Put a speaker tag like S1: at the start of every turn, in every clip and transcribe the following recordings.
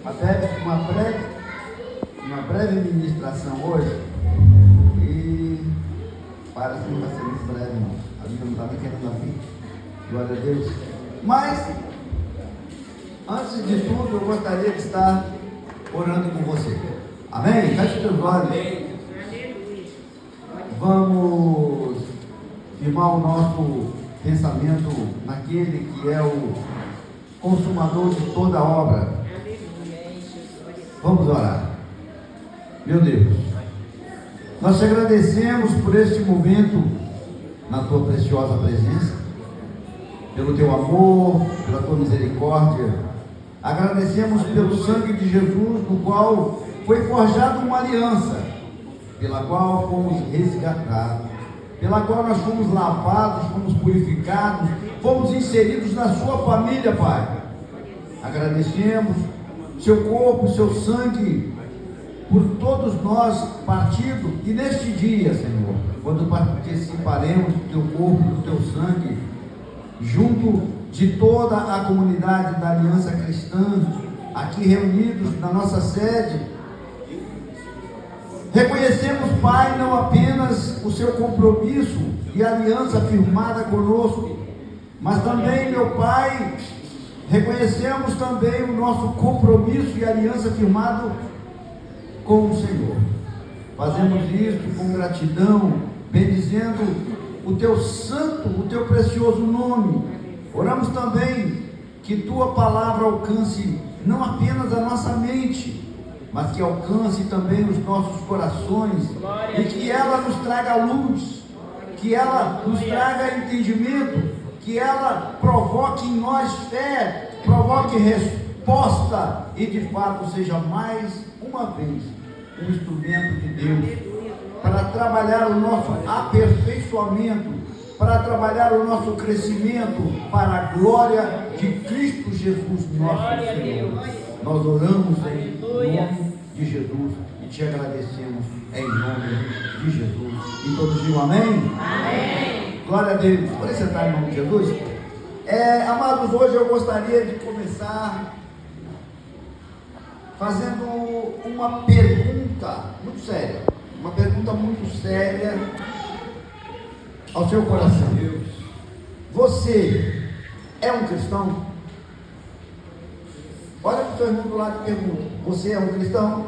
S1: uma breve ministração hoje. E parece que não vai ser muito breve, não. A Bíblia não está nem querendo abrir. Glória a Deus. Mas, antes de tudo, eu gostaria de estar orando com você. Amém? Feche os teus olhos. Vamos firmar o nosso pensamento naquele que é o consumador de toda a obra. Vamos orar. Meu Deus, nós te agradecemos por este momento na tua preciosa presença, pelo teu amor, pela tua misericórdia. Agradecemos pelo sangue de Jesus, no qual foi forjada uma aliança, pela qual fomos resgatados, pela qual nós fomos lavados, fomos purificados, fomos inseridos na sua família, Pai. Agradecemos seu corpo, seu sangue, por todos nós partido, e neste dia, Senhor, quando participaremos do teu corpo, do teu sangue, junto de toda a comunidade da Aliança Cristã, aqui reunidos na nossa sede, reconhecemos, Pai, não apenas o seu compromisso e aliança firmada conosco, mas também, meu Pai, reconhecemos também o nosso compromisso e aliança firmado com o Senhor. Fazemos isso com gratidão, bendizendo o teu santo, o teu precioso nome. Oramos também que tua palavra alcance não apenas a nossa mente, mas que alcance também os nossos corações, e que ela nos traga luz, que ela nos traga entendimento, que ela provoque em nós fé, provoque resposta, e de fato seja mais uma vez um instrumento de Deus para trabalhar o nosso aperfeiçoamento, para trabalhar o nosso crescimento para a glória de Cristo Jesus, nosso Senhor. Nós oramos em nome de Jesus e te agradecemos em nome de Jesus. E todos digam amém?
S2: Amém.
S1: Glória a Deus. Pode sentar em nome de Jesus? Amados, hoje eu gostaria de começar fazendo uma pergunta muito séria. Uma pergunta muito séria ao seu coração. Você é um cristão? Olha para o seu irmão do lado e pergunta: você é um cristão?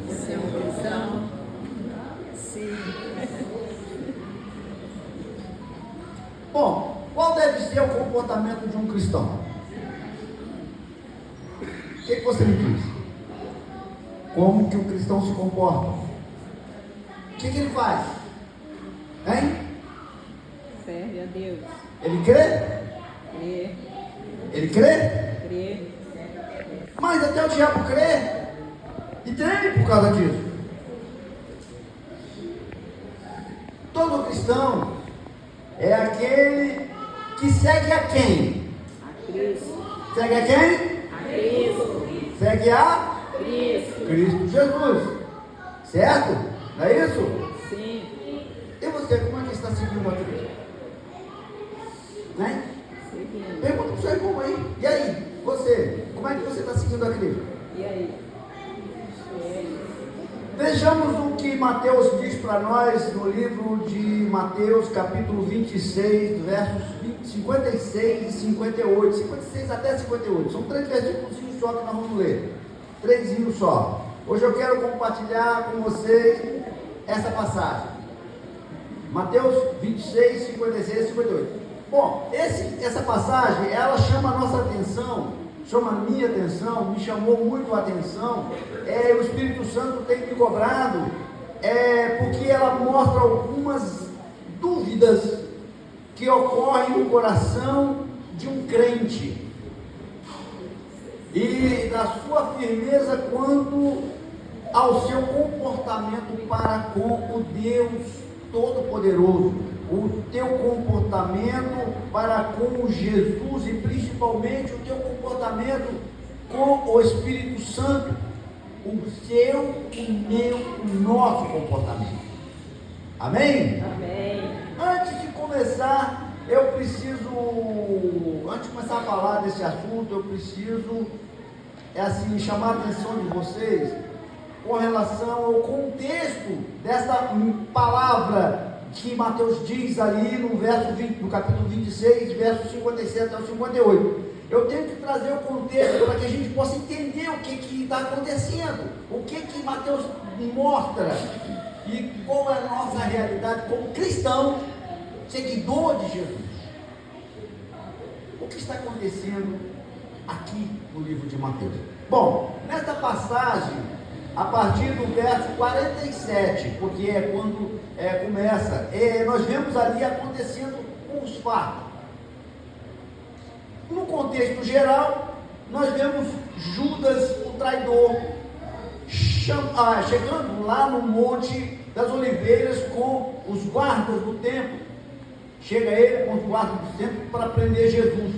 S2: Você é um cristão? Sim.
S1: Bom, qual deve ser o comportamento de um cristão? O que você me diz? Como que o cristão se comporta? O que ele faz? Hein?
S2: Serve a Deus.
S1: Ele crê?
S2: Crê.
S1: Ele crê?
S2: Crê.
S1: Mas até o diabo crê e treme por causa disso. Todo cristão é aquele que segue a quem?
S2: A Cristo.
S1: Segue a quem?
S2: A Cristo.
S1: Segue a
S2: Cristo.
S1: Cristo Jesus. Certo? Não é isso?
S2: Sim.
S1: E você, como é que está seguindo a Cristo? Né?
S2: Seguindo.
S1: Pergunta para o seu irmão aí. E aí? Você, como é que você está seguindo a Cristo?
S2: E aí?
S1: Vejamos o que Mateus diz para nós no livro de Mateus, capítulo 26, versos 56 e 58. 56 até 58. São 3 versículos só que nós vamos ler. 3 só. Hoje eu quero compartilhar com vocês essa passagem. Mateus 26, 56 e 58. Bom, essa passagem, ela chama a nossa atenção, chama a minha atenção, me chamou muito a atenção. O Espírito Santo tem me cobrado, porque ela mostra algumas dúvidas que ocorrem no coração de um crente, e da sua firmeza quanto ao seu comportamento para com o Deus Todo-Poderoso, o teu comportamento para com Jesus, e principalmente o teu comportamento com o Espírito Santo, o seu, o meu, o nosso comportamento. Amém?
S2: Amém.
S1: Antes de começar, antes de começar a falar desse assunto, eu preciso assim, chamar a atenção de vocês com relação ao contexto dessa palavra que Mateus diz ali no verso 20, no capítulo 26, verso 57 ao 58. Eu tenho que trazer o contexto para que a gente possa entender o que está acontecendo, o que Mateus mostra e qual é a nossa realidade como cristão, seguidor de Jesus. O que está acontecendo aqui no livro de Mateus? Bom, nesta passagem, a partir do verso 47, porque é quando começa, nós vemos ali acontecendo os fatos. No contexto geral, nós vemos Judas, o traidor, chegando lá no Monte das Oliveiras com os guardas do templo. Chega ele com os guardas do templo para prender Jesus.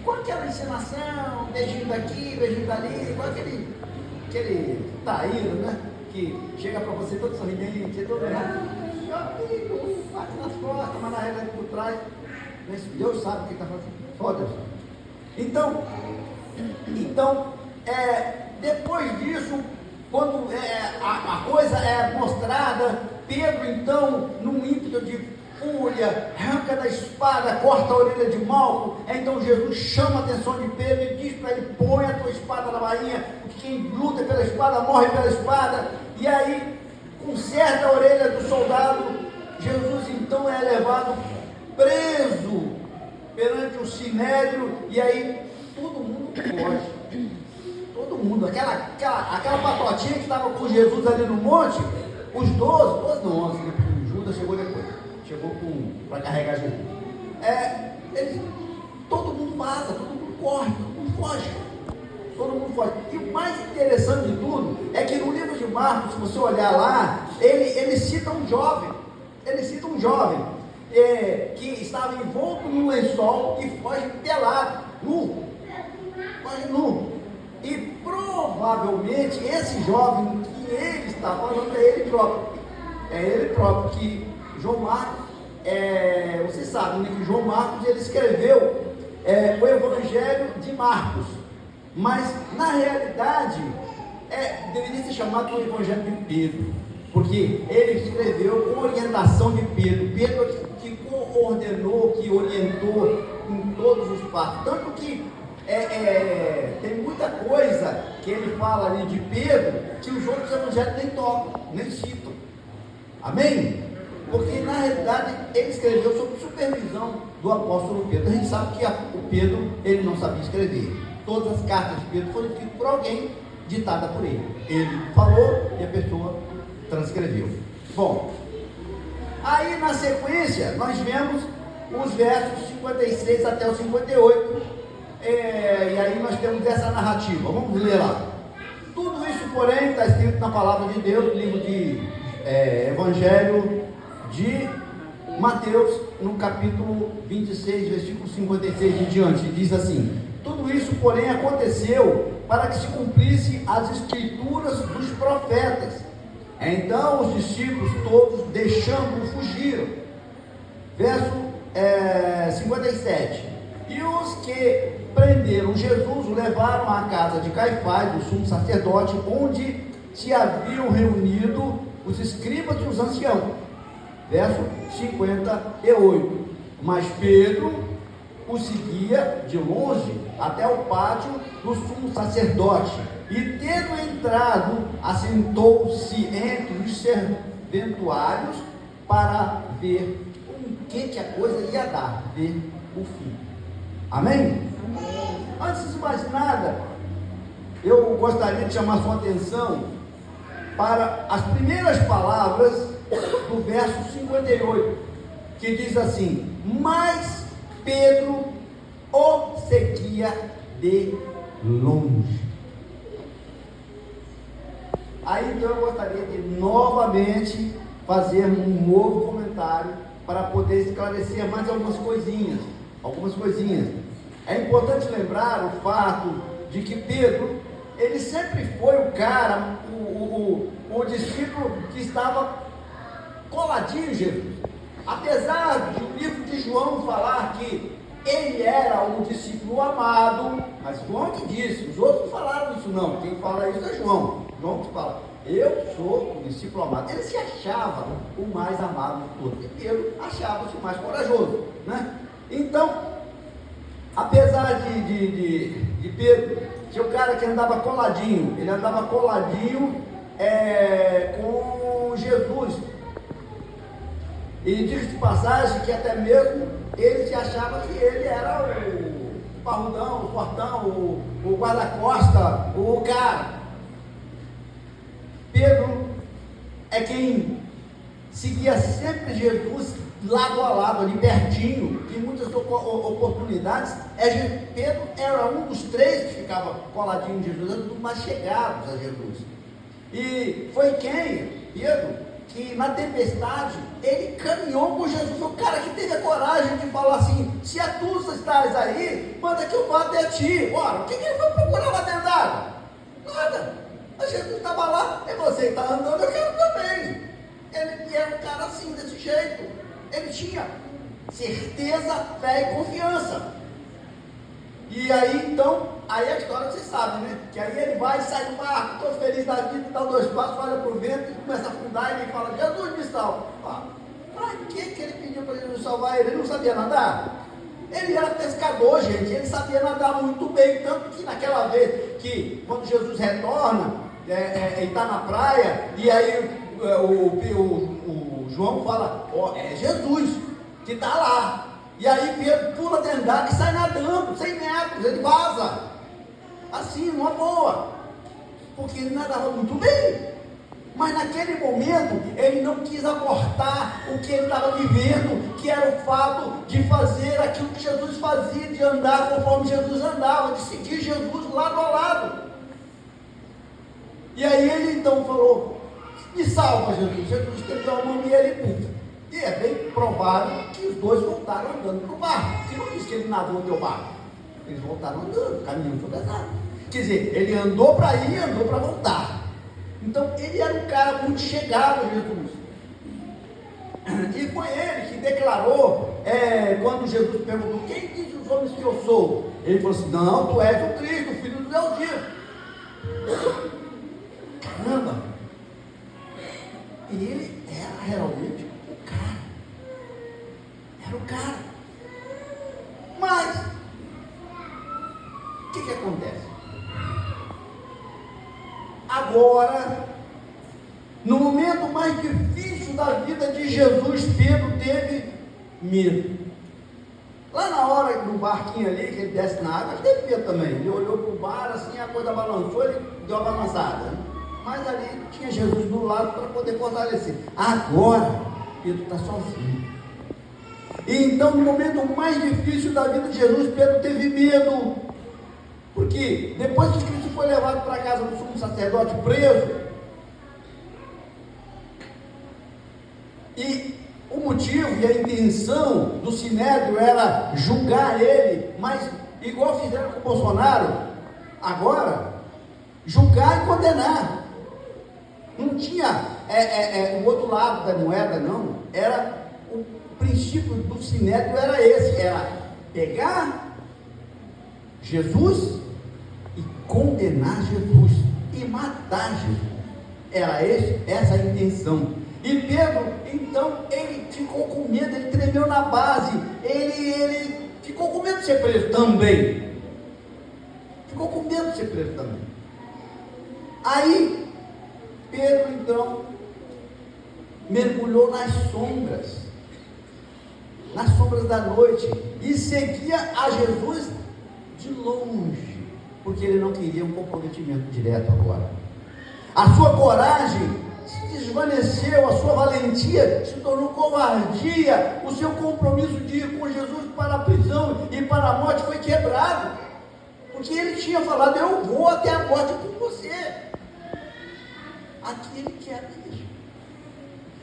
S1: Com aquela encenação, beijinho daqui, beijinho dali, igual aquele taíro, né? Que chega para você todo sorridente, todo meu amigo, bate nas costas, mas na realidade por trás, Deus sabe o que está fazendo, só Deus sabe. Então, depois disso, quando a coisa é mostrada, Pedro então, num ímpeto de fúria, arranca da espada, corta a orelha de Malco. Então Jesus chama a atenção de Pedro e diz para ele: põe a tua espada na bainha, porque quem luta pela espada morre pela espada. E aí conserta a orelha do soldado. Jesus então é levado preso perante o sinédrio, e aí todo mundo foge. Todo mundo, aquela patotinha que estava com Jesus ali no monte, os 12 não, 11, né? Judas chegou depois, para carregar Jesus. Todo mundo vaza, todo mundo corre, todo mundo foge. Todo mundo foge. E o mais interessante de tudo é que no livro de Marcos, se você olhar lá, ele cita um jovem. Que estava envolto num lençol e foge pelado, foge nu. E provavelmente esse jovem que ele está falando é ele próprio. É ele próprio, que João Marcos, vocês sabem, né, que João Marcos ele escreveu o Evangelho de Marcos, mas na realidade deveria ser chamado o Evangelho de Pedro, porque ele escreveu com orientação de Pedro. Pedro que coordenou, que orientou em todos os passos. Tanto que tem muita coisa que ele fala ali de Pedro que os outros evangelhos nem tocam, nem citam. Amém? Porque na realidade ele escreveu sob supervisão do apóstolo Pedro. A gente sabe que o Pedro ele não sabia escrever. Todas as cartas de Pedro foram escritas por alguém, ditada por ele. Ele falou e a pessoa transcreveu. Bom, aí na sequência nós vemos os versos 56 até o 58, e aí nós temos essa narrativa. Vamos ler lá. Tudo isso, porém, está escrito na palavra de Deus, no livro de Evangelho de Mateus, no capítulo 26, versículo 56 em diante. Diz assim: tudo isso, porém, aconteceu para que se cumprisse as escrituras dos profetas. Então os discípulos todos, deixando-o, fugiram. Verso 57. E os que prenderam Jesus o levaram à casa de Caifás, o sumo sacerdote, onde se haviam reunido os escribas e os anciãos. Verso 58. Mas Pedro o seguia de longe até o pátio do sumo sacerdote, e tendo entrado, assentou-se entre os serventuários para ver o que a coisa ia dar, ver o fim. Amém? Antes de mais nada, eu gostaria de chamar sua atenção para as primeiras palavras do verso 58, que diz assim: mas Pedro o seguia de longe. Aí então eu gostaria de novamente fazer um novo comentário para poder esclarecer mais algumas coisinhas. É importante lembrar o fato de que Pedro, ele sempre foi o cara, o discípulo que estava coladinho em Jesus. Apesar de o livro de João falar que ele era um discípulo amado, Mas João que disse, os outros não falaram isso não, quem fala isso é João. João que fala, eu sou o discípulo amado. Ele se achava o mais amado de todos, e Pedro achava-se o mais corajoso, né? Então, apesar de Pedro ser o cara que andava coladinho, ele andava coladinho com Jesus. E diz de passagem que até mesmo ele se achava que ele era o parrudão, o fortão, o guarda-costa, o cara. Pedro é quem seguia sempre Jesus lado a lado, ali pertinho, em muitas oportunidades. Pedro era um dos três que ficava coladinho em Jesus, era um dos mais chegados a Jesus. E foi quem? Pedro, que na tempestade, ele caminhou com Jesus, o cara que teve a coragem de falar assim, se é tu estás aí, manda que eu vá até ti. Ora, o que ele foi procurar lá dentro d'água? Nada. A Jesus estava lá, e você está andando, eu quero também. Ele era um cara assim, desse jeito. Ele tinha certeza, fé e confiança. E aí então, aí a história vocês sabem, né? Que aí ele vai, sai do barco, todo feliz da vida, dá 2 passos, olha para o vento e começa a afundar, e ele fala, Jesus me salva. Para que ele pediu para Jesus salvar ele? Ele não sabia nadar? Ele era pescador, gente, ele sabia nadar muito bem, tanto que naquela vez que quando Jesus retorna, ele está na praia, e aí o João fala, é Jesus que está lá. E aí Pedro pula dentro d'água e sai nadando, 100 metros, ele vaza, assim, numa boa, porque ele nadava muito bem. Mas naquele momento, ele não quis abortar o que ele estava vivendo, que era o fato de fazer aquilo que Jesus fazia, de andar conforme Jesus andava, de seguir Jesus lado a lado. E aí ele então falou, me salva Jesus. Jesus estendeu a mão e ele puxa. E é bem provável que os dois voltaram andando para o barco, porque não diz que ele nadou até o barco, eles voltaram andando, caminhando sobre as águas. Quer dizer, ele andou para ir e andou para voltar. Então ele era um cara muito chegado a Jesus. E foi ele que declarou, quando Jesus perguntou, quem diz os homens que eu sou? Ele falou assim, não, tu és o Cristo, o Filho do Deus vivo. Caramba! E ele era realmente o cara. Era o cara. Mas, o que acontece? Agora, no momento mais difícil da vida de Jesus, Pedro teve medo. Lá na hora do barquinho ali, que ele desce na água, ele teve medo também. Ele olhou para o mar, assim, a coisa balançou, ele deu uma balançada. Mas ali tinha Jesus do lado para poder fortalecer. Agora, Pedro está sozinho. E então, no momento mais difícil da vida de Jesus, Pedro teve medo. Porque depois que Cristo foi levado para a casa do sumo sacerdote preso, e o motivo e a intenção do Sinédrio era julgar ele, mas igual fizeram com o Bolsonaro, agora, julgar e condenar. Não tinha o outro lado da moeda, não. Era o princípio do Sinédrio, era esse, era pegar Jesus e condenar Jesus e matar Jesus. Era essa a intenção. E Pedro, então, ele ficou com medo, ele tremeu na base, ele ficou com medo de ser preso também. Ficou com medo de ser preso também. Aí, Pedro, então, mergulhou nas sombras da noite, e seguia a Jesus de longe, porque ele não queria um comprometimento direto agora. A sua coragem se desvaneceu, a sua valentia se tornou covardia, o seu compromisso de ir com Jesus para a prisão e para a morte foi quebrado, porque ele tinha falado, eu vou até a morte com você. Aqui ele quer isso.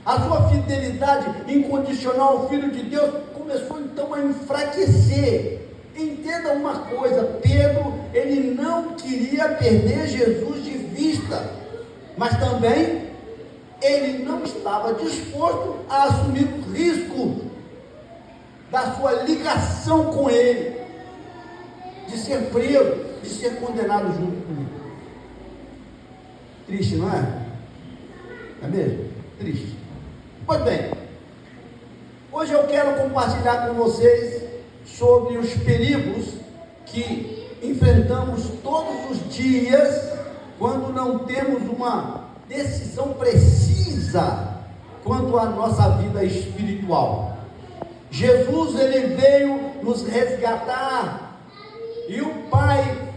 S1: A sua fidelidade incondicional ao Filho de Deus começou então a enfraquecer. Entenda uma coisa, Pedro, ele não queria perder Jesus de vista, mas também ele não estava disposto a assumir o risco da sua ligação com ele, de ser preso. de ser condenado junto comigo. Triste, não é? É mesmo? Triste. Pois bem, hoje eu quero compartilhar com vocês sobre os perigos que enfrentamos todos os dias quando não temos uma decisão precisa quanto à nossa vida espiritual. Jesus, ele veio nos resgatar e o Pai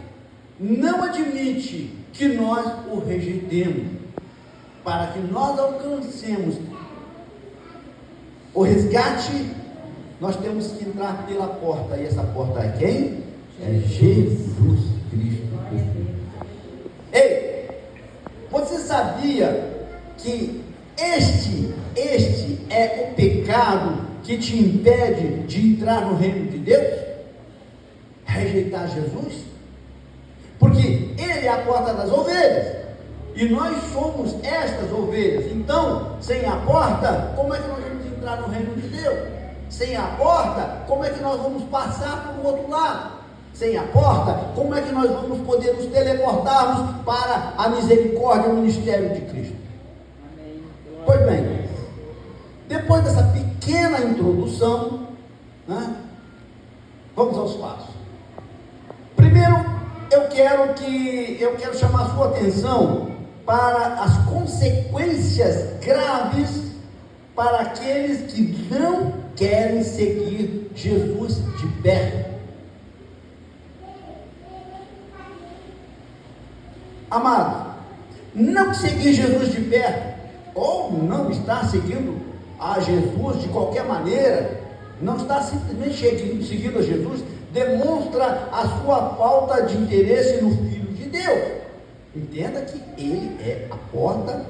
S1: não admite que nós o rejeitemos. Para que nós alcancemos o resgate, nós temos que entrar pela porta. E essa porta é quem? É Jesus Cristo. Ei, você sabia que este é o pecado que te impede de entrar no reino de Deus? Rejeitar Jesus? Porque Ele é a porta das ovelhas. E nós somos estas ovelhas. Então, sem a porta, como é que nós vamos entrar no reino de Deus? Sem a porta, como é que nós vamos passar para o outro lado? Sem a porta, como é que nós vamos poder nos teleportarmos para a misericórdia e o ministério de Cristo?
S2: Amém.
S1: Pois bem, depois dessa pequena introdução, né, vamos aos passos. Primeiro, eu quero chamar a sua atenção para as consequências graves para aqueles que não querem seguir Jesus de perto. Amado, não seguir Jesus de perto, ou não estar seguindo a Jesus de qualquer maneira, não está simplesmente seguindo a Jesus, demonstra a sua falta de interesse no Filho de Deus. Entenda que Ele é a porta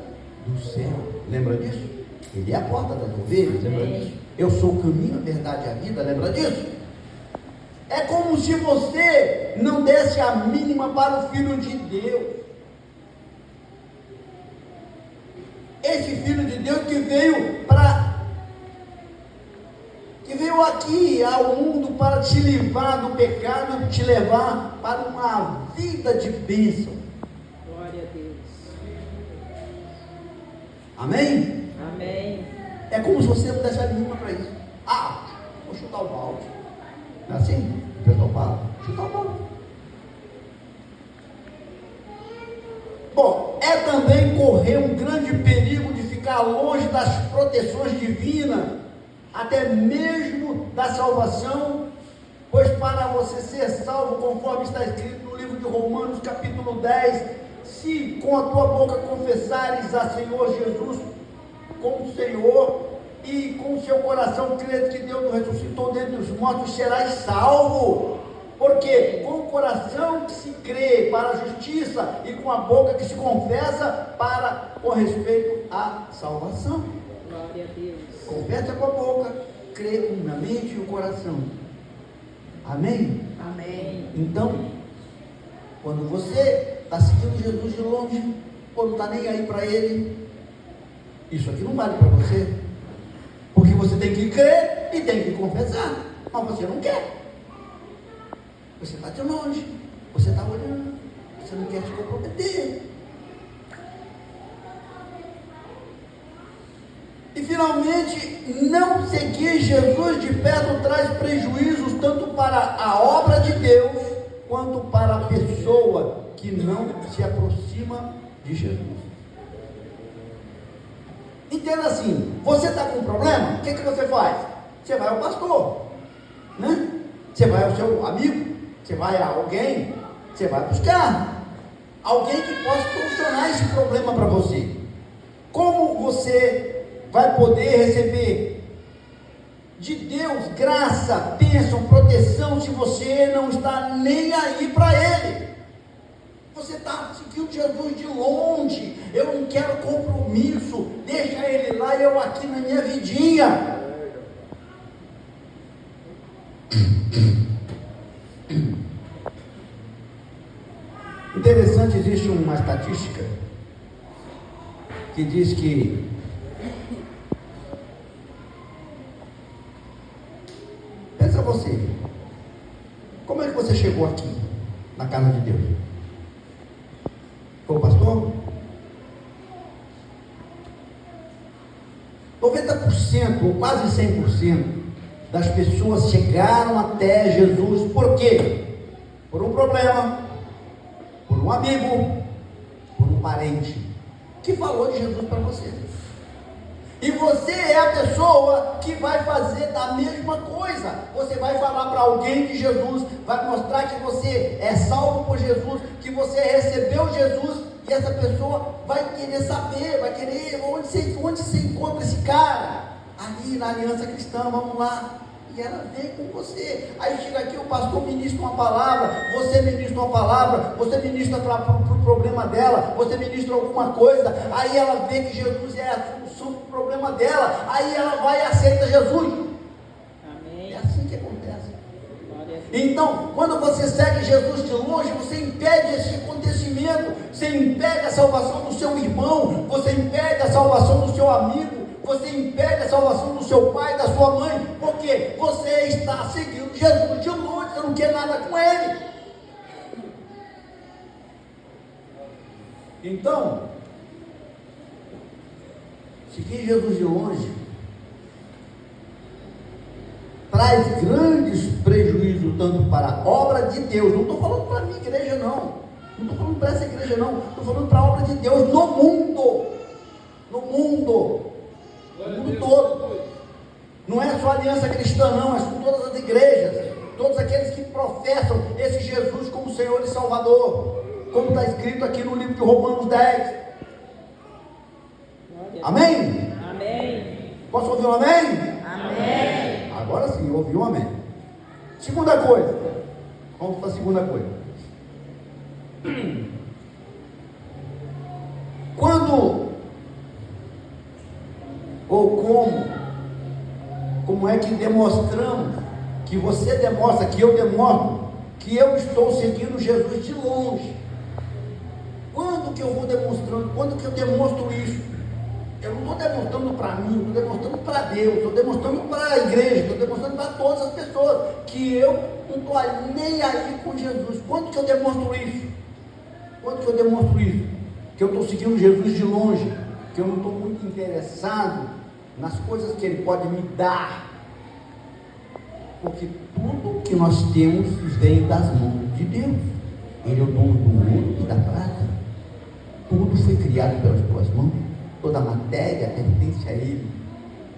S1: do céu. Lembra disso? Ele é a porta das ovelhas. Lembra disso? Eu sou o caminho, a verdade e a vida. Lembra disso? É como se você não desse a mínima para o Filho de Deus. Esse Filho de Deus que veio aqui ao mundo para te livrar do pecado, te levar para uma vida de bênção.
S2: Glória a Deus.
S1: Amém?
S2: Amém.
S1: É como se você não desse a mínima para isso. Vou chutar o balde. Não é assim? O pessoal fala, chutar o balde. Bom, é também correr um grande perigo de ficar longe das proteções divinas, até mesmo da salvação, pois para você ser salvo, conforme está escrito no livro de Romanos, capítulo 10, se com a tua boca confessares a Senhor Jesus como Senhor, e com o seu coração creres que Deus o ressuscitou dentre os mortos, serás salvo. Porque com o coração que se crê para a justiça, e com a boca que se confessa com respeito à salvação.
S2: Glória a Deus.
S1: Confessa com a boca, crê na mente e o coração. Amém?
S2: Amém.
S1: Então, quando você está seguindo Jesus de longe, ou não está nem aí para Ele, isso aqui não vale para você. Porque você tem que crer e tem que confessar, mas você não quer. Você está de longe, você está olhando, você não quer se comprometer. E finalmente, não seguir Jesus de perto traz prejuízos tanto para a obra de Deus, quanto para a pessoa que não se aproxima de Jesus. Entenda assim, você está com um problema, o que você faz? Você vai ao pastor, né? Você vai ao seu amigo, você vai a alguém, você vai buscar alguém que possa solucionar esse problema para você. Como você vai poder receber de Deus graça, bênção, proteção, se você não está nem aí para Ele? Você está seguindo Jesus de longe. Eu não quero compromisso, deixa Ele lá e eu aqui na minha vidinha. Interessante, existe uma estatística que diz que pensa você, como é que você chegou aqui? na casa de Deus? Foi o pastor? 90% ou quase 100% das pessoas chegaram até Jesus por quê? Por um problema, por um amigo, por um parente que falou de Jesus para você. E você é a pessoa que vai fazer da mesma coisa. Você vai falar para alguém de Jesus, vai mostrar que você é salvo por Jesus, que você recebeu Jesus, e essa pessoa vai querer saber, vai querer onde você encontra esse cara. Ali na Aliança Cristã, vamos lá. E ela vem com você. Aí chega aqui, o pastor ministra uma palavra, você ministra uma palavra, você ministra para o problema dela, você ministra alguma coisa, aí ela vê que Jesus é a solução para o problema dela, aí ela vai e aceita Jesus.
S2: Amém.
S1: É assim que acontece.
S2: Glória a Deus.
S1: Então, quando você segue Jesus de longe, você impede esse acontecimento, você impede a salvação do seu irmão, você impede a salvação do seu amigo, você impede a salvação do seu pai, da sua mãe, porque você está seguindo Jesus de longe, você não quer nada com ele. Então, seguir Jesus de longe traz grandes prejuízos, tanto para a obra de Deus, não estou falando para a minha igreja não estou falando para essa igreja não, estou falando para a obra de Deus no mundo todo. Não é só a Aliança Cristã não, são todas as igrejas, todos aqueles que professam esse Jesus como Senhor e Salvador, como está escrito aqui no livro de Romanos 10. Amém?
S2: Amém.
S1: Posso ouvir um amém?
S2: Amém.
S1: Agora sim, ouvi um amém. Segunda coisa, vamos para a segunda coisa. Quando ou como é que demonstramos, que você demonstra, que eu demonstro, que eu estou seguindo Jesus de longe? Quando que eu vou demonstrando, quando que eu demonstro isso? Eu não estou demonstrando para mim, estou demonstrando para Deus, estou demonstrando para a igreja, estou demonstrando para todas as pessoas, que eu não estou nem aí com Jesus. Quando que eu demonstro isso? Quando que eu demonstro isso? Que eu estou seguindo Jesus de longe, que eu não estou muito interessado nas coisas que Ele pode me dar, porque tudo que nós temos vem das mãos de Deus. Ele é o dono do ouro e da prata, tudo foi criado pelas tuas mãos, toda a matéria pertence a Ele.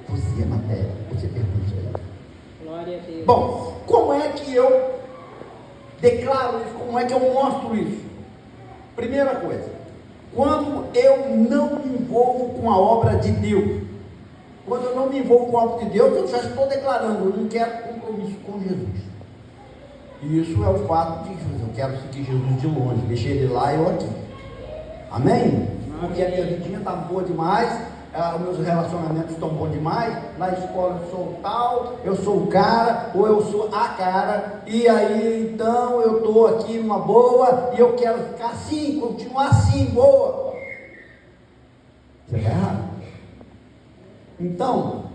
S1: Você é matéria, você pertence a Ele.
S2: Glória a Deus.
S1: Bom, como é que eu declaro isso? Como é que eu mostro isso? Primeira coisa, quando eu não me envolvo com a obra de Deus. Quando eu não me envolvo com a obra de Deus, eu já estou declarando, eu não quero compromisso com Jesus. E isso é o fato de Jesus, eu quero seguir Jesus de longe, deixar Ele lá e eu aqui. Amém? Porque a minha vidinha está boa demais, meus relacionamentos estão bons demais, na escola eu sou o tal, eu sou o cara, ou eu sou a cara, e aí então eu estou aqui numa boa, e eu quero ficar assim, continuar assim, boa. Você está errado. Então,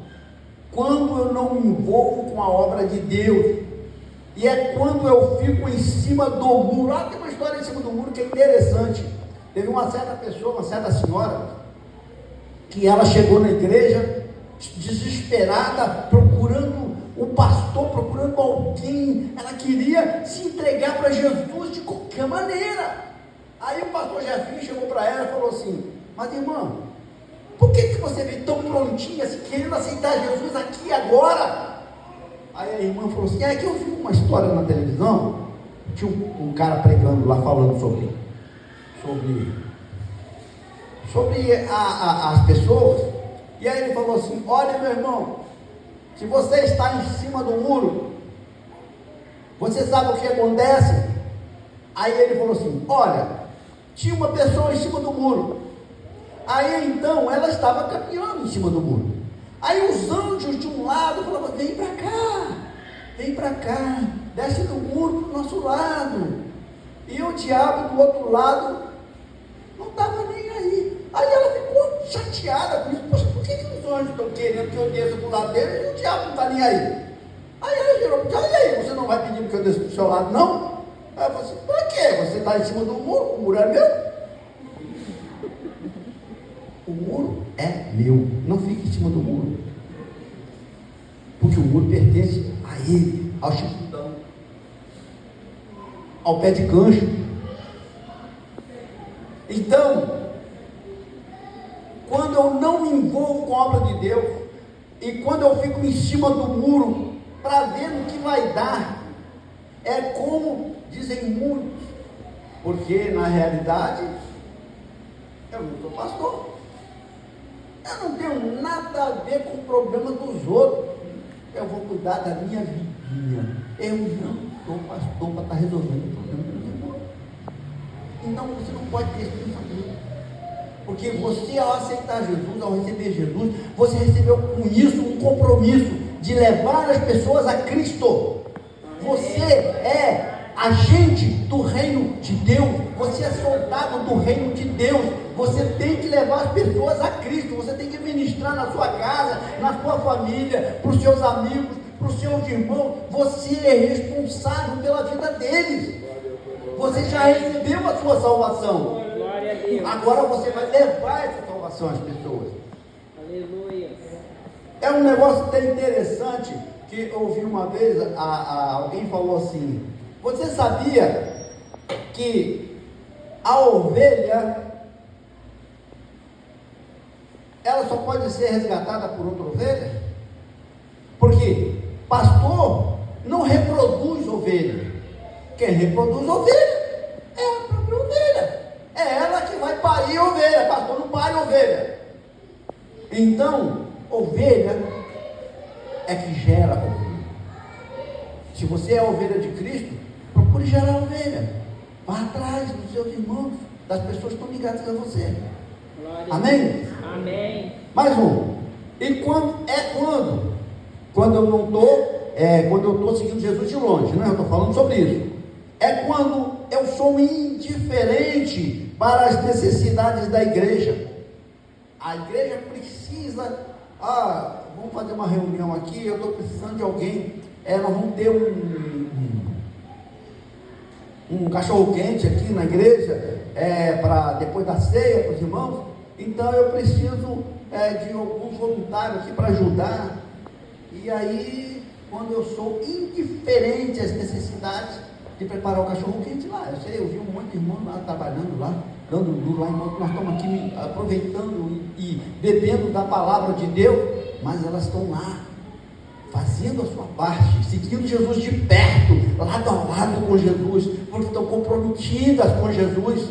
S1: quando eu não me envolvo com a obra de Deus, e é quando eu fico em cima do muro, lá tem uma história em cima do muro que é interessante. Teve uma certa pessoa, uma certa senhora, que ela chegou na igreja, desesperada, procurando o pastor, procurando alguém, ela queria se entregar para Jesus de qualquer maneira. Aí o pastor Jefinho chegou para ela e falou assim: mas irmã, por que você veio tão prontinha, assim, querendo aceitar Jesus aqui agora? Aí a irmã falou assim: é que eu vi uma história na televisão, tinha um cara pregando lá, falando sobre as pessoas, e aí ele falou assim: olha meu irmão, se você está em cima do muro, você sabe o que acontece? Aí ele falou assim: olha, tinha uma pessoa em cima do muro, aí então ela estava caminhando em cima do muro, aí os anjos de um lado falavam: vem para cá, desce do muro para o nosso lado, e o diabo do outro lado não estava nem aí. Aí ela ficou chateada com isso: poxa, por que os anjos estão querendo que eu desça para o lado dele e o diabo não está nem aí? Aí ela virou: e aí, você não vai pedir que eu desça para o seu lado não? Aí ela falou assim: para quê? sentar em cima do muro, o muro é meu. O muro é meu, não fique em cima do muro, porque o muro pertence a ele, ao chifrudão, ao pé de gancho. Então, quando eu não me envolvo com a obra de Deus, e quando eu fico em cima do muro, para ver no que vai dar, é como dizem muitos, porque na realidade, eu não sou pastor, eu não tenho nada a ver com o problema dos outros, eu vou cuidar da minha vidinha, eu não sou pastor para estar resolvendo o problema dos irmãos. Então você não pode ter esse pensamento, porque você, ao aceitar Jesus, ao receber Jesus, você recebeu com isso um compromisso de levar as pessoas a Cristo. Você é agente do reino de Deus, você é soldado do reino de Deus, você tem que levar as pessoas a Cristo, você tem que ministrar na sua casa, na sua família, para os seus amigos, para os seus irmãos. Você é responsável pela vida deles, você já recebeu a sua salvação,
S2: Glória a Deus.
S1: agora você vai levar essa salvação às pessoas.
S2: Aleluia.
S1: É um negócio até interessante, que eu ouvi uma vez, alguém falou assim: você sabia que a ovelha, ela só pode ser resgatada por outra ovelha? Porque pastor não reproduz ovelha, quem reproduz ovelha é a própria ovelha, é ela que vai parir ovelha, pastor não pare ovelha. Então, ovelha é que gera ovelha. Se você é a ovelha de Cristo, procure gerar ovelha, vá atrás dos seus irmãos, das pessoas que estão ligadas a você.
S2: Glória
S1: Amém?
S2: a Deus. Amém.
S1: Mais um. E quando eu não estou, quando eu estou seguindo Jesus de longe, né? Eu estou falando sobre isso. É quando eu sou indiferente para as necessidades da igreja. A igreja precisa, vamos fazer uma reunião aqui, eu estou precisando de alguém, nós vamos ter um cachorro quente aqui na igreja, para depois da ceia, para os irmãos, então eu preciso de alguns voluntários aqui para ajudar. E aí, quando eu sou indiferente às necessidades de preparar o cachorro quente lá, eu vi um monte de irmãos lá trabalhando lá, dando duro lá, enquanto nós estamos aqui aproveitando e bebendo da palavra de Deus, mas elas estão lá, fazendo a sua parte, seguindo Jesus de perto, lado a lado com Jesus, porque estão comprometidas com Jesus.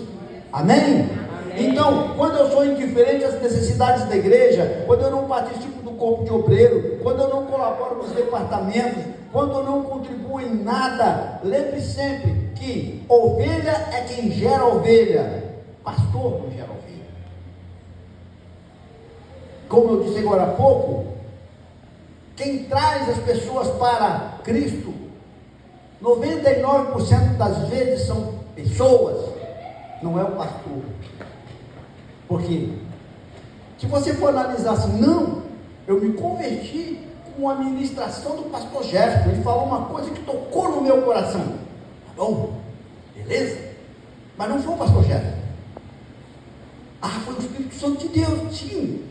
S1: Amém? Então, quando eu sou indiferente às necessidades da igreja, quando eu não participo do corpo de obreiro, quando eu não colaboro nos departamentos, quando eu não contribuo em nada, lembre sempre que ovelha é quem gera ovelha, pastor não gera ovelha. Como eu disse agora há pouco, quem traz as pessoas para Cristo, 99% das vezes são pessoas, não é o pastor. Por quê? Se você for analisar assim, não, eu me converti com a ministração do pastor Jefferson, ele falou uma coisa que tocou no meu coração. Tá bom, beleza? Mas não foi o pastor Jefferson. Foi o Espírito Santo de Deus, sim.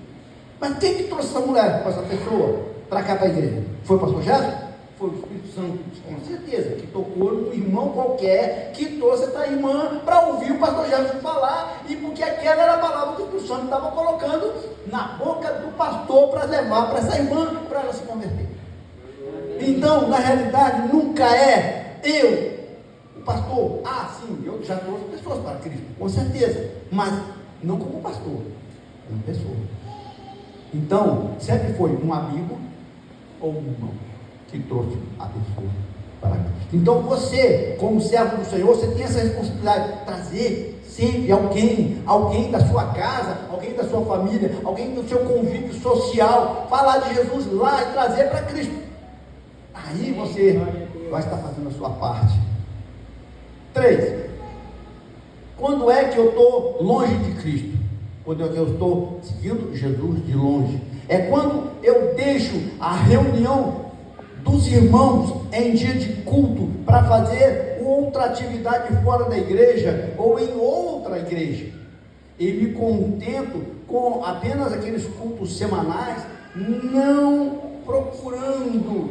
S1: Mas quem que trouxe essa mulher, essa pessoa, para cá, para a igreja? Foi o pastor Jefferson? Foi o Espírito Santo, com certeza, que tocou num irmão qualquer, que trouxe essa irmã para ouvir o pastor Jefferson falar, e porque aquela era a palavra que o Espírito Santo estava colocando na boca do pastor para levar para essa irmã, para ela se converter. Então, na realidade, nunca é o pastor. Sim, eu já trouxe pessoas para Cristo, com certeza, mas não como pastor, como pessoa. Então, sempre foi um amigo ou um irmão que trouxe a pessoa para Cristo. Então você, como servo do Senhor, você tem essa responsabilidade de trazer sempre alguém da sua casa, alguém da sua família, alguém do seu convívio social, falar de Jesus lá e trazer para Cristo. Aí você vai estar fazendo a sua parte. 3. Quando é que eu estou longe de Cristo? Quando é que eu estou seguindo Jesus de longe? É quando eu deixo a reunião dos irmãos em dia de culto para fazer o outra atividade fora da igreja ou em outra igreja e me contento com apenas aqueles cultos semanais, não procurando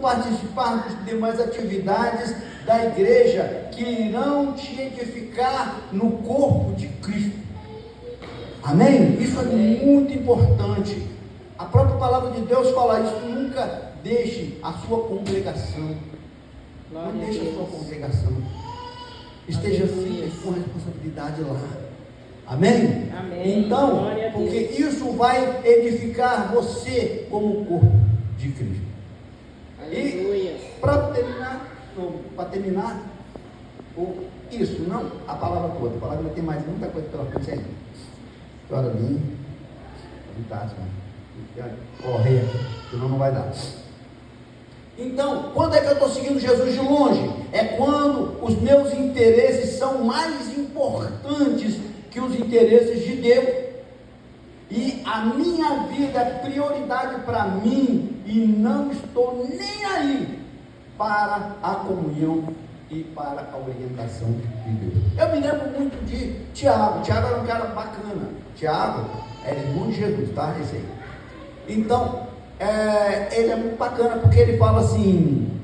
S1: participar das demais atividades da igreja que irão te edificar no corpo de Cristo. Amém? Isso é muito importante. A própria palavra de Deus fala isso. Nunca deixe a sua congregação. Não deixe a sua congregação. Esteja firme com responsabilidade lá. Amém?
S2: Amém.
S1: Então, porque isso vai edificar você como corpo de Cristo.
S2: Aleluia.
S1: E para terminar, isso, não a palavra toda. A palavra tem mais muita coisa pela frente ainda. Que hora ali? Correr, senão não vai dar. Então, quando é que eu estou seguindo Jesus de longe? É quando os meus interesses são mais importantes que os interesses de Deus. E a minha vida é prioridade para mim e não estou nem aí para a comunhão e para a orientação de Deus. Eu me lembro muito de Tiago. Tiago era um cara bacana. Tiago era irmão de Jesus, tá? Esse aí. Então, ele é muito bacana porque ele fala assim: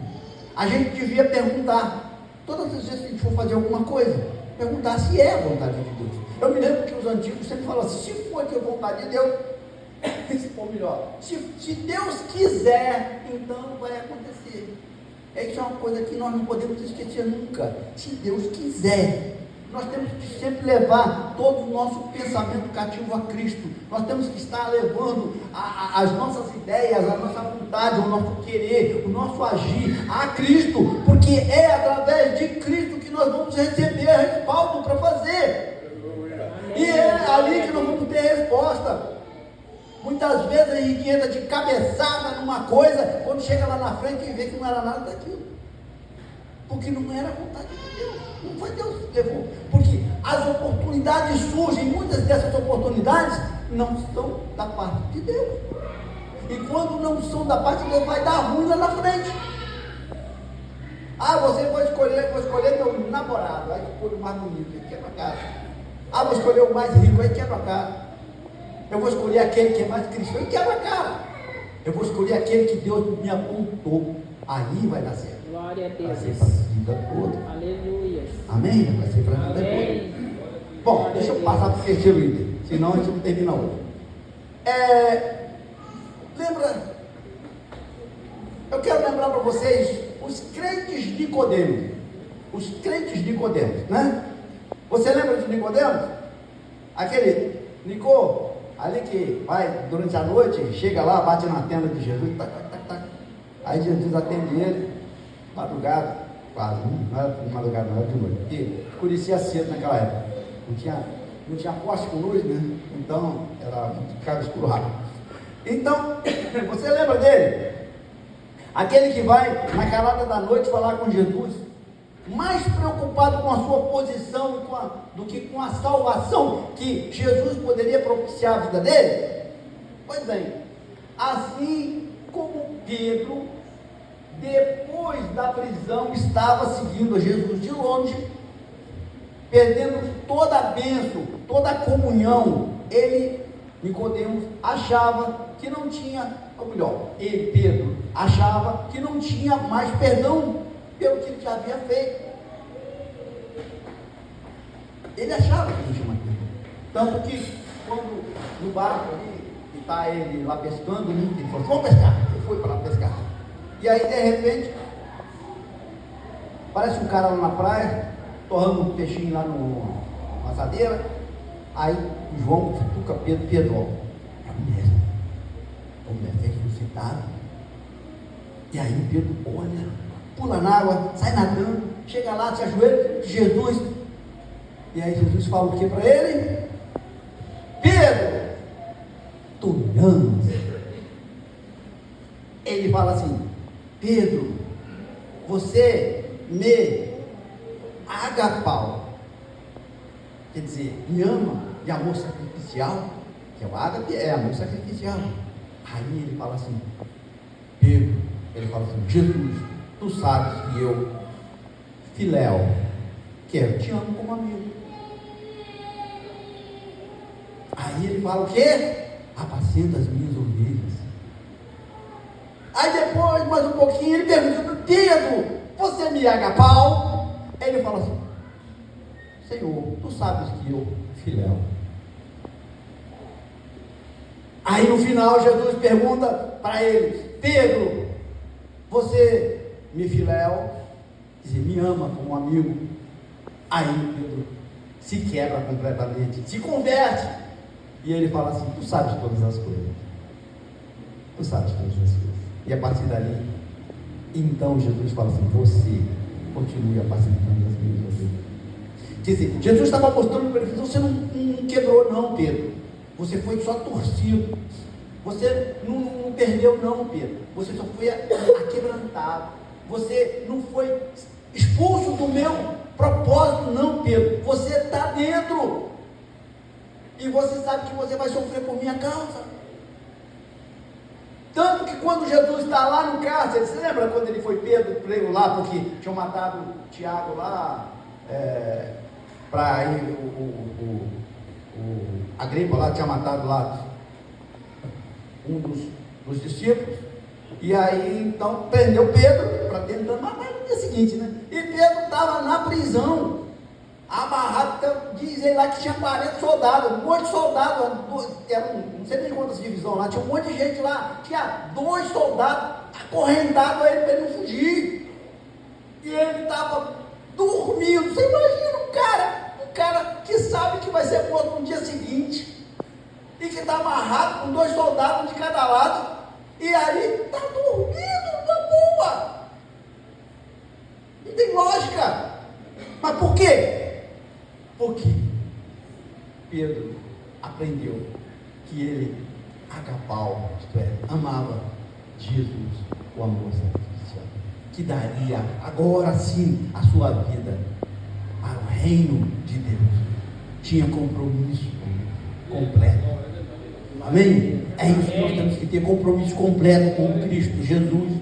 S1: a gente devia perguntar, todas as vezes que a gente for fazer alguma coisa, perguntar se é a vontade de Deus. Eu me lembro que os antigos sempre falam assim: se for de vontade de Deus, se for melhor, se Deus quiser, então vai acontecer. Isso é uma coisa que nós não podemos esquecer nunca. Se Deus quiser, nós temos que sempre levar todo o nosso pensamento cativo a Cristo. Nós temos que estar levando as nossas ideias, a nossa vontade, o nosso querer, o nosso agir a Cristo, porque é através de Cristo que nós vamos receber respaldo para fazer. E é ali que nós vamos ter resposta. Muitas vezes a gente entra de cabeçada numa coisa, quando chega lá na frente e vê que não era nada daquilo, porque não era a vontade de Deus, não foi Deus que levou, porque as oportunidades surgem, muitas dessas oportunidades não são da parte de Deus, e quando não são da parte de Deus, vai dar ruim lá na frente. Você vou escolher meu namorado, aí escolhe o mais bonito, ele quebra a cara. Vou escolher o mais rico, aí quebra a cara. Eu vou escolher aquele que é mais cristão e quebra a cara. Eu vou escolher aquele que Deus me apontou. Aí vai dar certo.
S2: Glória a Deus.
S1: Vai ser para a vida toda.
S2: Aleluia.
S1: Amém? Vai ser para a vida toda. Bom, deixa eu passar para o terceiro item. Senão a gente não termina hoje. Lembra? Eu quero lembrar para vocês os crentes Nicodemos. Os crentes Nicodemos, né? Você lembra de Nicodemos? Aquele Nicô, ali que vai durante a noite, chega lá, bate na tenda de Jesus, tac, tac, tac, tac. Aí Jesus atende ele, madrugada, quase, não era de madrugada, não era de noite, porque escurecia cedo naquela época, não tinha poste com luz, né? Então ficava escuro rápido. Então, você lembra dele? Aquele que vai na calada da noite falar com Jesus, mais preocupado com a sua posição do que com a salvação que Jesus poderia propiciar a vida dele? Pois bem, assim como Pedro, depois da prisão, estava seguindo a Jesus de longe, perdendo toda a bênção, toda a comunhão, Nicodemos, achava que não tinha, ou melhor, Pedro, achava que não tinha mais perdão pelo que ele já havia feito. Ele achava que não tinha mais perdão. Tanto que, quando no barco ali, que está ele lá pescando, ele falou: vamos pescar. Ele foi para lá pescar. E aí, de repente, parece um cara lá na praia, torrando um peixinho lá na assadeira. Aí João cutuca Pedro, é o mestre ressuscitado. E aí Pedro olha, pula na água, sai nadando, chega lá, se ajoelha de Jesus. E aí Jesus fala o que para ele? Pedro, tu me amas? Ele fala assim: Pedro, você me agapau, quer dizer, me ama de amor sacrificial, que é o ágape, é amor sacrificial. Aí ele fala assim: Pedro, ele fala assim: Jesus, tu sabes que eu filéu, que é, eu te amo como amigo. Aí ele fala o quê? Apacenta as minhas ovelhas. Aí depois, mais um pouquinho, ele pergunta: Pedro, você me agapau? Aí ele fala assim: Senhor, tu sabes que eu filéu. Aí no final Jesus pergunta para ele: Pedro, você me filéu? Quer dizer, me ama como um amigo. Aí Pedro se quebra completamente, se converte, e ele fala assim: tu sabes todas as coisas, tu sabes todas as coisas. E a partir dali, então Jesus fala assim: você continue apacentando as minhas ovelhas. Quer dizer, Jesus estava mostrando para ele: você não quebrou não, Pedro, você foi só torcido, você não perdeu não, Pedro, você só foi aquebrantado, você não foi expulso do meu propósito não, Pedro, você está dentro, e você sabe que você vai sofrer por minha causa. Tanto que quando Jesus está lá no cárcere, você lembra quando ele foi preso lá, porque tinham matado Tiago lá, para ir, a Agripa lá tinha matado lá um dos discípulos, e aí então prendeu Pedro para tentando matar no dia seguinte, né? E Pedro estava na prisão, amarrado. Então, dizem lá que tinha 40 soldados, um monte de soldados, não sei nem quantas divisões lá, tinha um monte de gente lá, tinha 2 soldados acorrentados a ele para ele não fugir, e ele estava dormindo. Você imagina um cara que sabe que vai ser morto no dia seguinte, e que está amarrado com 2 soldados de cada lado, e aí está dormindo na boa, não tem lógica. Mas por quê? Porque Pedro aprendeu que ele, agapau, isto é, amava Jesus, o amor sacrificial, que daria agora sim a sua vida para o reino de Deus. Tinha compromisso completo. Amém? É isso que nós temos que ter, compromisso completo com Cristo Jesus.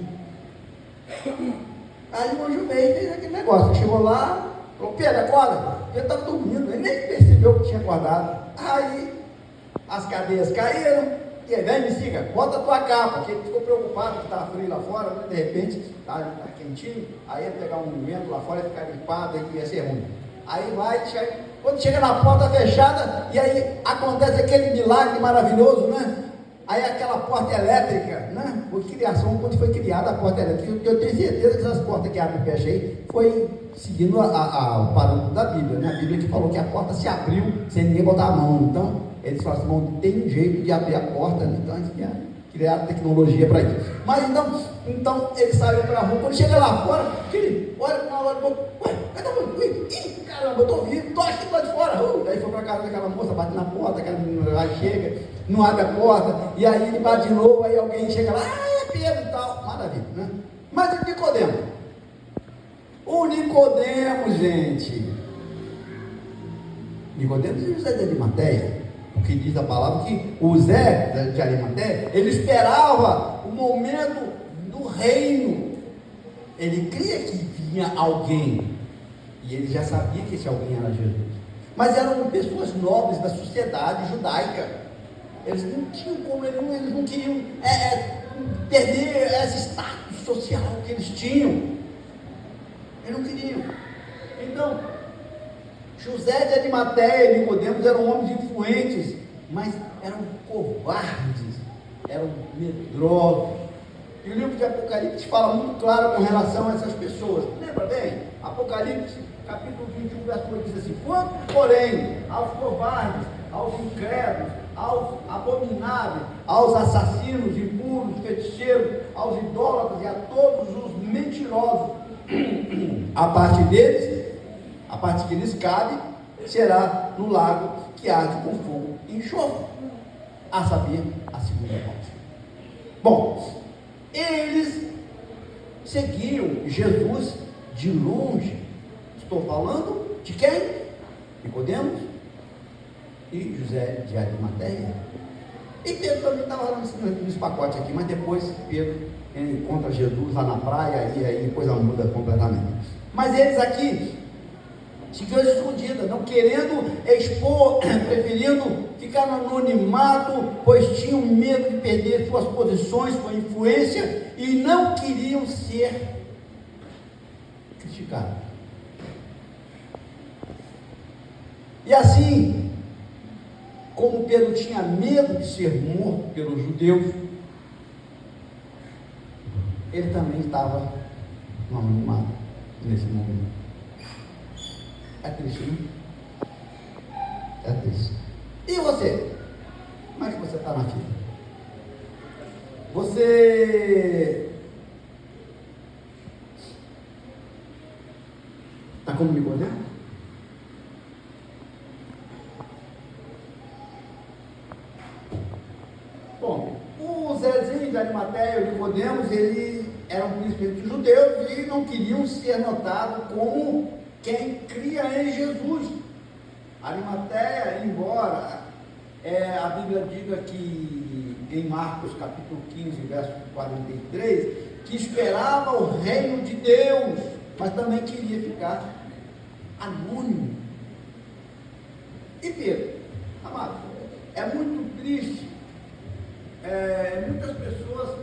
S1: Aí o anjo veio e fez aquele negócio, chegou lá, falou: Pedro, acorda. Pedro estava dormindo, ele nem percebeu que tinha acordado. Aí as cadeias caíram, e aí, vem, me siga, bota a tua capa, porque ele ficou preocupado que estava frio lá fora, né? De repente está quentinho, aí ia pegar um vento lá fora, ia ficar gripado, aí ia ser ruim. Aí vai, quando chega na porta fechada, e aí acontece aquele milagre maravilhoso, né? Aí aquela porta elétrica, né? Foi criação, quando foi criada a porta elétrica, eu tenho certeza que essas portas que abrem e fecham aí, foi seguindo o parâmetro da Bíblia, né? A Bíblia que falou que a porta se abriu sem ninguém botar a mão. Então, eles falam assim: não tem um jeito de abrir a porta, né? Então eles criaram tecnologia para isso. Mas então ele saiu para a rua, quando chega lá fora, ele olha para lá, ué, cadê a mãe? Ih, caramba, eu estou vivo, estou aqui lá de fora. Aí foi para casa daquela moça, bate na porta, aí chega, não abre a porta, e aí ele bate de novo, aí alguém chega lá: é Pedro e tal, maravilha, né? Mas o Nicodemo, gente, Nicodemo e José de Arimateia, porque diz a palavra que o Zé de Arimateia, ele esperava o momento do reino, ele cria que vinha alguém, e ele já sabia que esse alguém era Jesus, mas eram pessoas nobres da sociedade judaica, eles não tinham como, eles não queriam perder esse status social que eles tinham, eles não queriam. Então José de Arimateia e Nicodemos eram homens influentes, mas eram covardes, eram medrosos. E o livro de Apocalipse fala muito claro com relação a essas pessoas. Lembra bem? Apocalipse, capítulo 21, verso 8, diz assim: quanto, porém, aos covardes, aos incrédulos, aos abomináveis, aos assassinos, impuros, feiticeiros, aos idólatras e a todos os mentirosos, a parte deles, a parte que lhes cabe, será no lago que arde com fogo e enxofre, a saber, a segunda morte. Bom, eles seguiam Jesus de longe. Estou falando de quem? Nicodemos e José de Arimateia. E Pedro também estava nesse pacote aqui, mas depois Pedro encontra Jesus lá na praia, e aí depois a muda completamente. Mas eles aqui seguiam escondidas, não querendo expor, preferindo ficar no anonimato, pois tinham medo de perder suas posições, sua influência, e não queriam ser criticados. E assim, como Pedro tinha medo de ser morto pelos judeus, ele também estava no anonimato nesse momento. É triste, né? É triste. E você? Como é que você está na vida? Você está como Nicodemo? Bom, o Zezinho de Arimateia e o Nicodemos, eles eram príncipes dos judeus e não queriam ser notados como quem cria em Jesus. Arimateia, embora a Bíblia diga que em Marcos capítulo 15, verso 43, que esperava o reino de Deus, mas também queria ficar anônimo. E Pedro, amado, é muito triste, muitas pessoas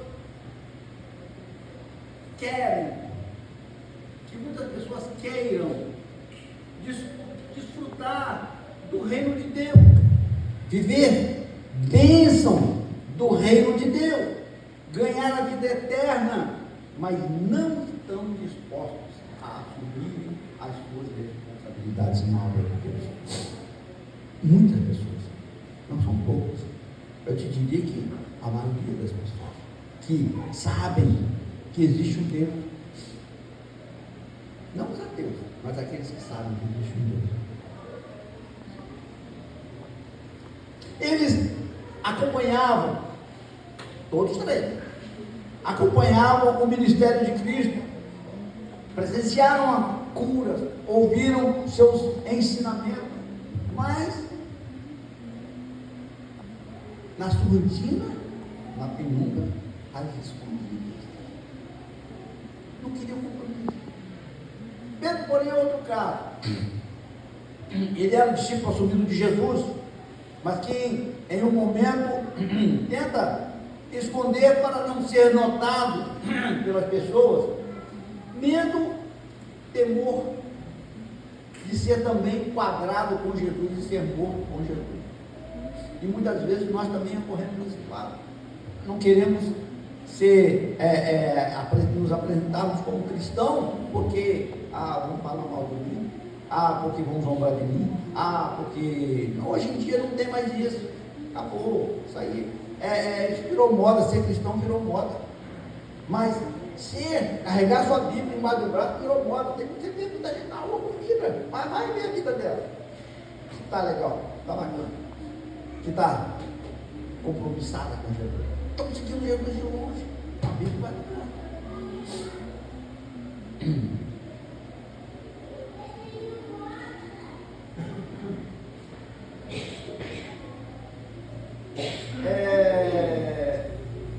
S1: queiram desfrutar do reino de Deus, viver bênção do reino de Deus, ganhar a vida eterna, mas não estão dispostos a assumir as suas responsabilidades na obra de Deus. Muitas pessoas, não são poucas, eu te diria que a maioria das pessoas que sabem que existe um Deus, não os ateus, mas aqueles que sabem que existe um Deus. Eles acompanhavam, todos três, acompanhavam o ministério de Cristo, presenciaram a cura, ouviram seus ensinamentos, mas na sua rotina, na penumbra, as escondidas, não queriam compromisso. Pedro, porém, é outro caso. Ele era um discípulo assumido de Jesus, mas que em um momento tenta esconder para não ser notado pelas pessoas, medo, temor de ser também enquadrado com Jesus e ser morto com Jesus. E muitas vezes nós também corremos nesse quadro. Não queremos nos apresentarmos como cristãos, porque vão falar mal de mim, porque vão zombar de mim, porque hoje em dia não tem mais isso, acabou, isso aí virou moda, ser cristão virou moda, mas carregar sua Bíblia embaixo do braço virou moda. Tem que ver muita gente na rua com Bíblia, mas vai ver a vida dela, se está legal, está bacana, que está compromissada com Jesus, estamos seguindo Jesus de longe, a Bíblia vai durar.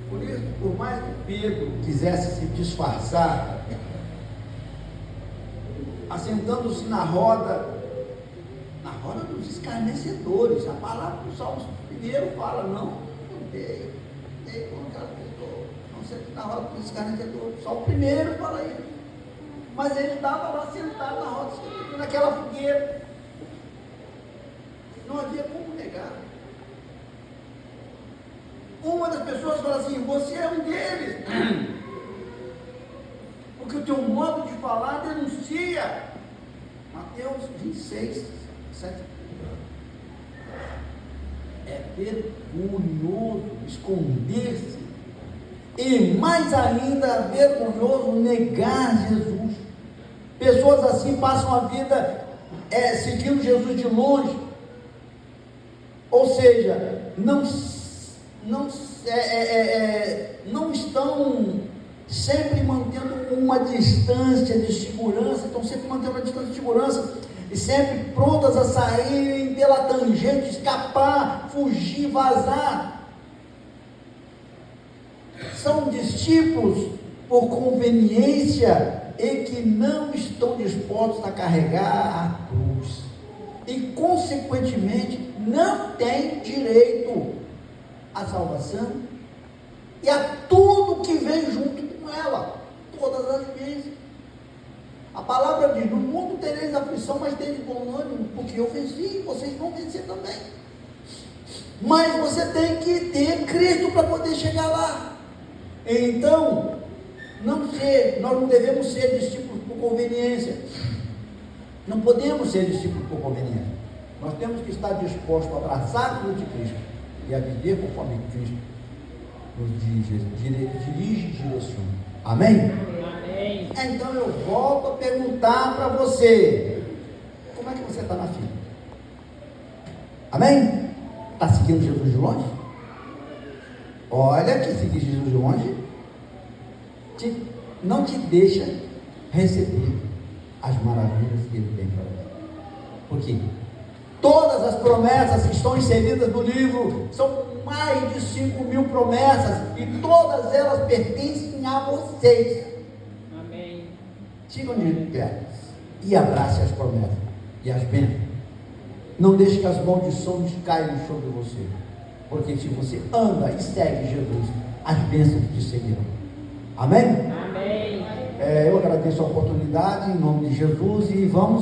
S1: Por isso, por mais que Pedro quisesse se disfarçar, assentando-se na roda dos escarnecedores, a palavra do Salmo primeiro fala, não dei com aquela pessoa, não sente na roda dos escarnecedores, só o primeiro fala isso, mas ele estava lá sentado na roda, naquela fogueira, não havia como negar. Uma das pessoas fala assim, você é um deles, porque o teu modo de falar denuncia. Mateus 26, 7. É vergonhoso esconder-se, e mais ainda vergonhoso negar Jesus. Pessoas assim passam a vida seguindo Jesus de longe, ou seja, não estão sempre mantendo uma distância de segurança, estão sempre mantendo uma distância de segurança, e sempre prontas a sair pela tangente, escapar, fugir, vazar. São discípulos por conveniência e que não estão dispostos a carregar a cruz, e consequentemente não têm direito à salvação e a tudo que vem junto com ela, todas as bênçãos. A palavra diz: no mundo tereis aflição, mas tendes bom ânimo, porque eu venci, vocês vão vencer também. Mas você tem que ter Cristo para poder chegar lá. Então, nós não devemos ser discípulos por conveniência. Não podemos ser discípulos por conveniência. Nós temos que estar dispostos a abraçar a cruz de Cristo e a viver conforme Cristo nos dirige e direciona. Amém?
S2: Amém.
S1: Então eu volto a perguntar para você: como é que você está na fila? Amém? Está seguindo Jesus de longe? Olha que seguir Jesus de longe não te deixa receber as maravilhas que Ele tem para você. Por quê? Todas as promessas que estão inseridas no livro são mais de 5.000 promessas, e todas elas pertencem a vocês.
S2: Amém.
S1: Sigam de perto e abrace as promessas e as bênçãos. Não deixe que as maldições caiam sobre você, porque se você anda e segue Jesus, as bênçãos te seguirão. Amém?
S2: Amém.
S1: Eu agradeço a oportunidade em nome de Jesus, e vamos